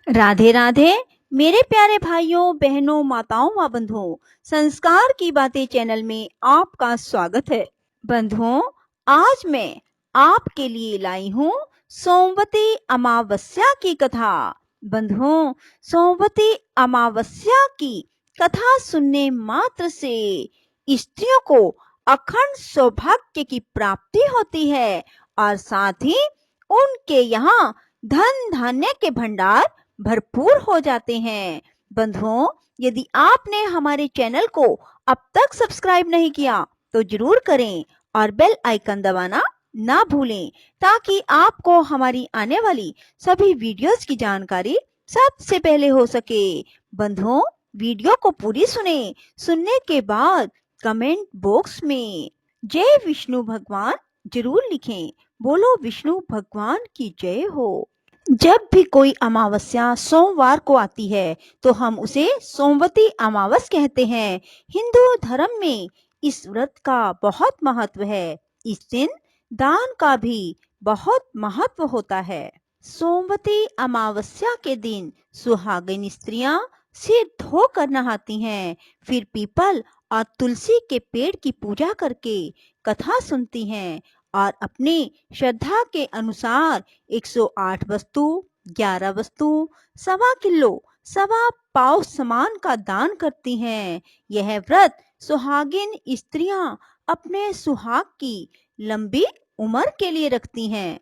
राधे राधे मेरे प्यारे भाइयों बहनों माताओं व बंधुओं। संस्कार की बातें चैनल में आपका स्वागत है। बंधुओं, आज मैं आपके लिए लाई हूँ सोमवती अमावस्या की कथा। बंधुओं, सोमवती अमावस्या की कथा सुनने मात्र से स्त्रियों को अखंड सौभाग्य की प्राप्ति होती है और साथ ही उनके यहाँ धन धान्य के भंडार भरपूर हो जाते हैं। बंधुओं, यदि आपने हमारे चैनल को अब तक सब्सक्राइब नहीं किया तो जरूर करें और बेल आइकन दबाना ना भूलें ताकि आपको हमारी आने वाली सभी वीडियोस की जानकारी सबसे पहले हो सके। बंधुओं, वीडियो को पूरी सुनने के बाद कमेंट बॉक्स में जय विष्णु भगवान जरूर लिखें। बोलो विष्णु भगवान की जय हो। जब भी कोई अमावस्या सोमवार को आती है तो हम उसे सोमवती अमावस कहते हैं। हिंदू धर्म में इस व्रत का बहुत महत्व है। इस दिन दान का भी बहुत महत्व होता है। सोमवती अमावस्या के दिन सुहागिन स्त्रियां सिर धोकर नहाती हैं, फिर पीपल और तुलसी के पेड़ की पूजा करके कथा सुनती हैं और अपनी श्रद्धा के अनुसार 108 वस्तु, 11 वस्तु, सवा किलो, सवा पाव सामान का दान करती हैं। यह व्रत सुहागिन स्त्रियां अपने सुहाग की लंबी उम्र के लिए रखती हैं।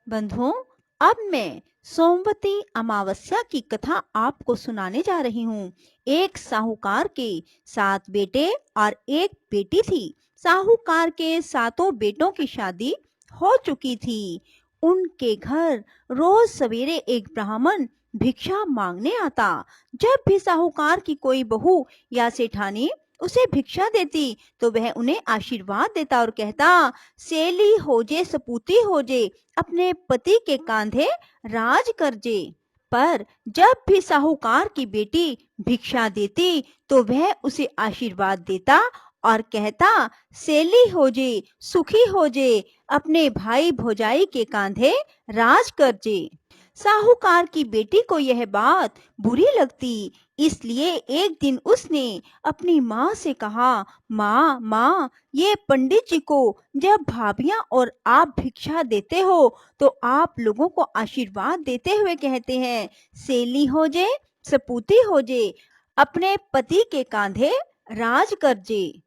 बंधुओं, अब मैं सोमवती अमावस्या की कथा आपको सुनाने जा रही हूँ। एक साहूकार के 7 बेटे और एक बेटी थी। साहूकार के 7 बेटों की शादी हो चुकी थी। उनके घर रोज सवेरे एक ब्राह्मण भिक्षा मांगने आता। जब भी साहूकार की कोई बहू या सेठानी उसे भिक्षा देती तो वह उन्हें आशीर्वाद देता और कहता, सेली होजे सपूती होजे, अपने पति के कांधे राज करजे। पर जब भी साहूकार की बेटी भिक्षा देती तो वह उसे आशीर्वाद देता और कहता, सेली होजे सुखी होजे, अपने भाई भौजाई के कांधे राज करजे। साहूकार की बेटी को यह बात बुरी लगती, इसलिए एक दिन उसने अपनी माँ से कहा, माँ, ये पंडित जी को जब भाभियां और आप भिक्षा देते हो तो आप लोगों को आशीर्वाद देते हुए कहते हैं, सेली होजे सपूती होजे, अपने पति के कांधे राज करजे।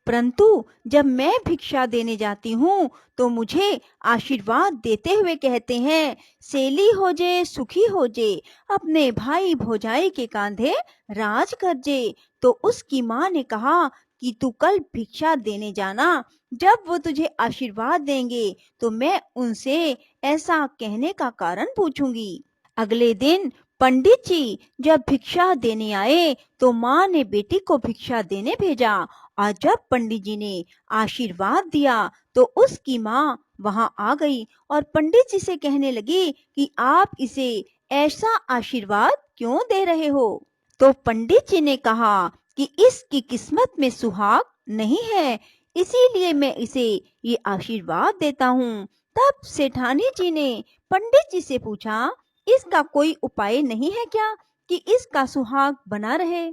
परंतु जब मैं भिक्षा देने जाती हूँ तो मुझे आशीर्वाद देते हुए कहते हैं, सेली होजे सुखी होजे, अपने भाई भौजाई के कांधे राज करजे। तो उसकी माँ ने कहा कि तू कल भिक्षा देने जाना, जब वो तुझे आशीर्वाद देंगे तो मैं उनसे ऐसा कहने का कारण पूछूंगी। अगले दिन पंडित जी जब भिक्षा देने आए तो माँ ने बेटी को भिक्षा देने भेजा और जब पंडित जी ने आशीर्वाद दिया तो उसकी माँ वहां आ गई और पंडित जी से कहने लगी कि आप इसे ऐसा आशीर्वाद क्यों दे रहे हो। तो पंडित जी ने कहा कि इसकी किस्मत में सुहाग नहीं है, इसीलिए मैं इसे ये आशीर्वाद देता हूँ। तब सेठानी जी ने पंडित जी से पूछा, इसका कोई उपाय नहीं है क्या कि इसका सुहाग बना रहे।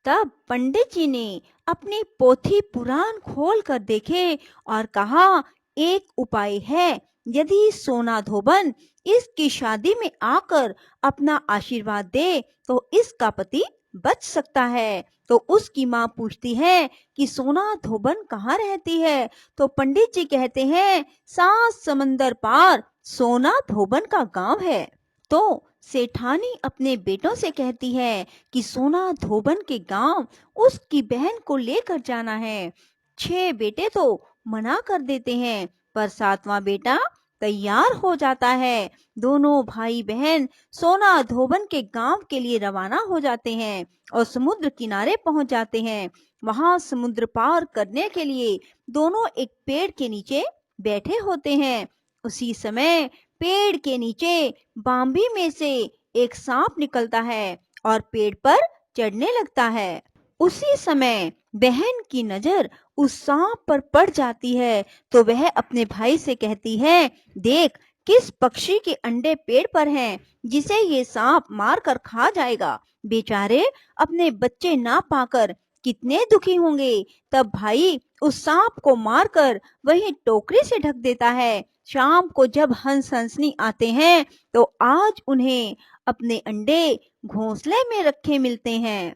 तब पंडित जी ने अपनी पोथी पुराण खोल कर देखे और कहा, एक उपाय है, यदि सोना धोबन इसकी शादी में आकर अपना आशीर्वाद दे तो इसका पति बच सकता है। तो उसकी माँ पूछती है कि सोना धोबन कहाँ रहती है। तो पंडित जी कहते हैं, 7 समंदर पार सोना धोबन का गांव है। तो सेठानी अपने बेटों से कहती है कि सोना धोबन के गांव उसकी बहन को लेकर जाना है। 6 बेटे तो मना कर देते हैं पर 7वां बेटा तैयार हो जाता है। दोनों भाई बहन सोना धोबन के गांव के लिए रवाना हो जाते हैं और समुद्र किनारे पहुंच जाते हैं। वहां समुद्र पार करने के लिए दोनों एक पेड़ के नीचे बैठे होते हैं। उसी समय पेड़ के नीचे बांबी में से एक सांप निकलता है और पेड़ पर चढ़ने लगता है। उसी समय बहन की नजर उस सांप पर पड़ जाती है तो वह अपने भाई से कहती है, देख किस पक्षी के अंडे पेड़ पर हैं जिसे ये सांप मार कर खा जाएगा। बेचारे अपने बच्चे ना पाकर कितने दुखी होंगे। तब भाई उस सांप को मारकर वही टोकरी से ढक देता है। शाम को जब हंस हंसनी आते हैं तो आज उन्हें अपने अंडे घोंसले में रखे मिलते हैं।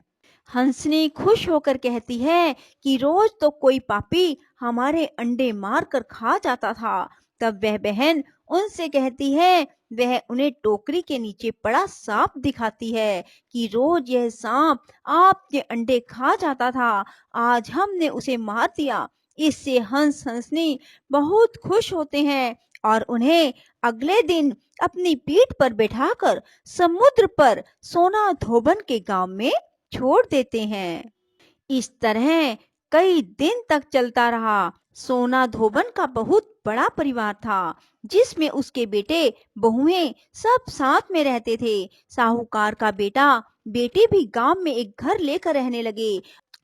हंसनी खुश होकर कहती है कि रोज तो कोई पापी हमारे अंडे मार कर खा जाता था। तब वह बहन उनसे कहती है, वह उन्हें टोकरी के नीचे पड़ा सांप दिखाती है कि रोज यह सांप आपके अंडे खा जाता था, आज हमने उसे मार दिया। इससे हंस हंसनी बहुत खुश होते हैं और उन्हें अगले दिन अपनी पीठ पर बैठाकर समुद्र पर सोना धोबन के गांव में छोड़ देते हैं। इस तरह कई दिन तक चलता रहा। सोना धोबन का बहुत बड़ा परिवार था जिसमें उसके बेटे बहुएं सब साथ में रहते थे। साहूकार का बेटा बेटी भी गांव में एक घर लेकर रहने लगे।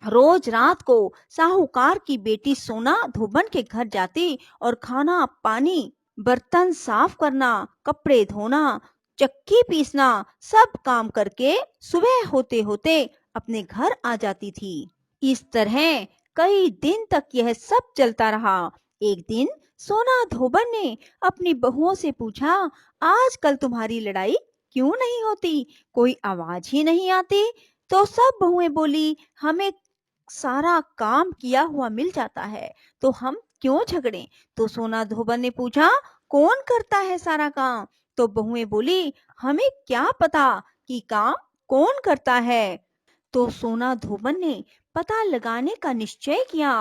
रोज रात को साहूकार की बेटी सोना धोबन के घर जाती और खाना पानी, बर्तन साफ करना, कपड़े धोना, चक्की पीसना सब काम करके सुबह होते होते अपने घर आ जाती थी। इस तरह कई दिन तक यह सब चलता रहा। एक दिन सोना धोबन ने अपनी बहुओं से पूछा, आजकल तुम्हारी लड़ाई क्यों नहीं होती, कोई आवाज ही नहीं आती। तो सब बहुएं बोली, हमें सारा काम किया हुआ मिल जाता है तो हम क्यों झगड़ें। तो सोना धोबन ने पूछा, कौन करता है सारा काम। तो बहुएं बोली, हमें क्या पता कि काम कौन करता है। तो सोना धोबन ने पता लगाने का निश्चय किया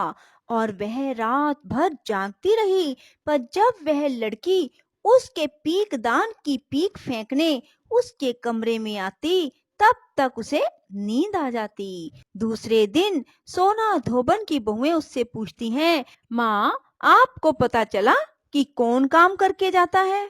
और वह रात भर जागती रही। पर जब वह लड़की उसके पीकदान की पीक फेंकने उसके कमरे में आती तब तक उसे नींद आ जाती। दूसरे दिन सोना धोबन की बहुएं उससे पूछती हैं, माँ आपको पता चला कि कौन काम करके जाता है।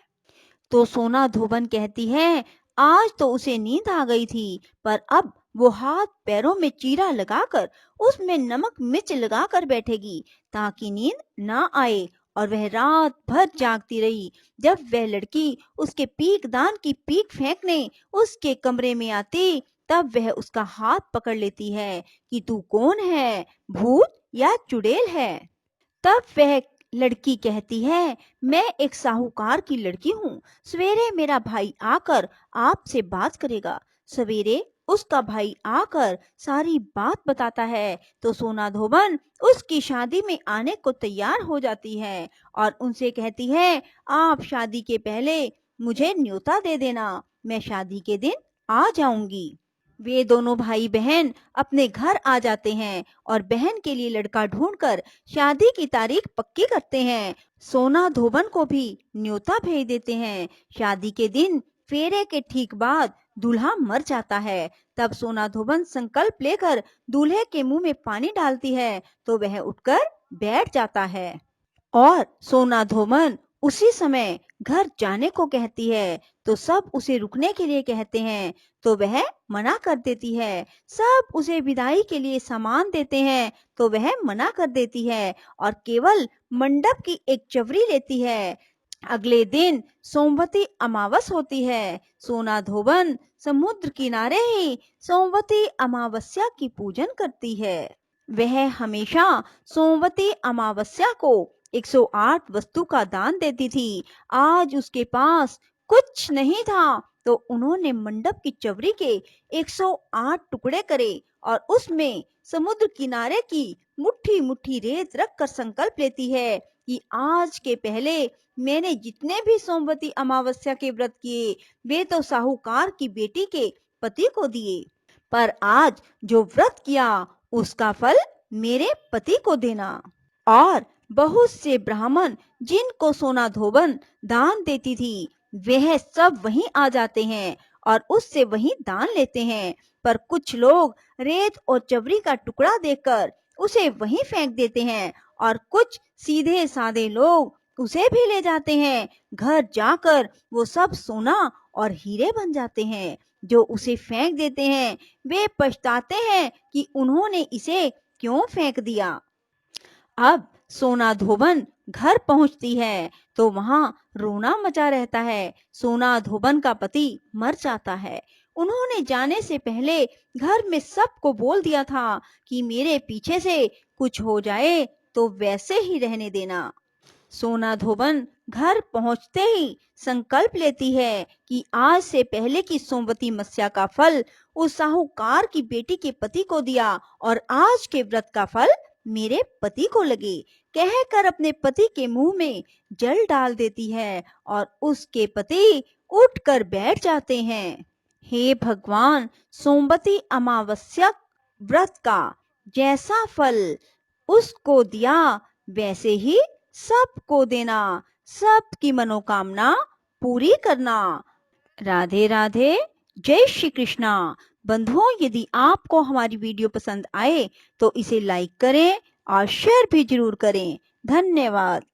तो सोना धोबन कहती है, आज तो उसे नींद आ गई थी पर अब वो हाथ पैरों में चीरा लगाकर उसमें नमक मिर्च लगाकर बैठेगी ताकि नींद ना आए। और वह रात भर जागती रही। जब वह लड़की उसके पीकदान की पीक फेंकने उसके कमरे में आती तब वह उसका हाथ पकड़ लेती है कि तू कौन है, भूत या चुड़ैल है। तब वह लड़की कहती है, मैं एक साहूकार की लड़की हूँ, सवेरे मेरा भाई आकर आपसे बात करेगा। सवेरे उसका भाई आकर सारी बात बताता है तो सोना धोबन उसकी शादी में आने को तैयार हो जाती है और उनसे कहती है, आप शादी के पहले मुझे न्योता दे देना, मैं शादी के दिन आ जाऊंगी। वे दोनों भाई बहन अपने घर आ जाते हैं और बहन के लिए लड़का ढूंढकर शादी की तारीख पक्की करते हैं। सोना धोबन को भी न्योता भेज देते हैं। शादी के दिन फेरे के ठीक बाद दूल्हा मर जाता है। तब सोना धोबन संकल्प लेकर दूल्हे के मुंह में पानी डालती है तो वह उठकर बैठ जाता है और सोना धोबन उसी समय घर जाने को कहती है तो सब उसे रुकने के लिए कहते हैं तो वह मना कर देती है। सब उसे विदाई के लिए सामान देते हैं तो वह मना कर देती है और केवल मंडप की एक चवरी लेती है। अगले दिन सोमवती अमावस होती है। सोना धोबन समुद्र किनारे ही सोमवती अमावस्या की पूजन करती है। वह हमेशा सोमवती अमावस्या को 108 वस्तु का दान देती थी। आज उसके पास कुछ नहीं था तो उन्होंने मंडप की चवरी के 108 टुकड़े करे और उसमें समुद्र किनारे की मुट्ठी मुट्ठी रेत रखकर संकल्प लेती है कि आज के पहले मैंने जितने भी सोमवती अमावस्या के व्रत किए वे तो साहूकार की बेटी के पति को दिए, पर आज जो व्रत किया उसका फल मेरे पति को देना। और बहुत से ब्राह्मण जिनको सोना धोबन दान देती थी वह सब वहीं आ जाते हैं और उससे वहीं दान लेते हैं। पर कुछ लोग रेत और चवरी का टुकड़ा देकर उसे वहीं फेंक देते हैं और कुछ सीधे साधे लोग उसे भी ले जाते हैं। घर जाकर वो सब सोना और हीरे बन जाते हैं। जो उसे फेंक देते हैं वे पछताते हैं कि उन्होंने इसे क्यों फेंक दिया। अब सोना धोबन घर पहुंचती है तो वहां रोना मचा रहता है। सोना धोबन का पति मर जाता है। उन्होंने जाने से पहले घर में सबको बोल दिया था कि मेरे पीछे से कुछ हो जाए तो वैसे ही रहने देना। सोना धोबन घर पहुंचते ही संकल्प लेती है कि आज से पहले की सोमवती मस्या का फल उस साहूकार की बेटी के पति को दिया और आज के व्रत का फल मेरे पति को लगे, कहकर अपने पति के मुंह में जल डाल देती है और उसके पति उठकर बैठ जाते हैं। हे भगवान, सोमवती अमावस्या व्रत का जैसा फल उसको दिया वैसे ही सबको देना, सबकी मनोकामना पूरी करना। राधे राधे, जय श्री कृष्णा। बंधुओं, यदि आपको हमारी वीडियो पसंद आए तो इसे लाइक करें और शेयर भी जरूर करें। धन्यवाद।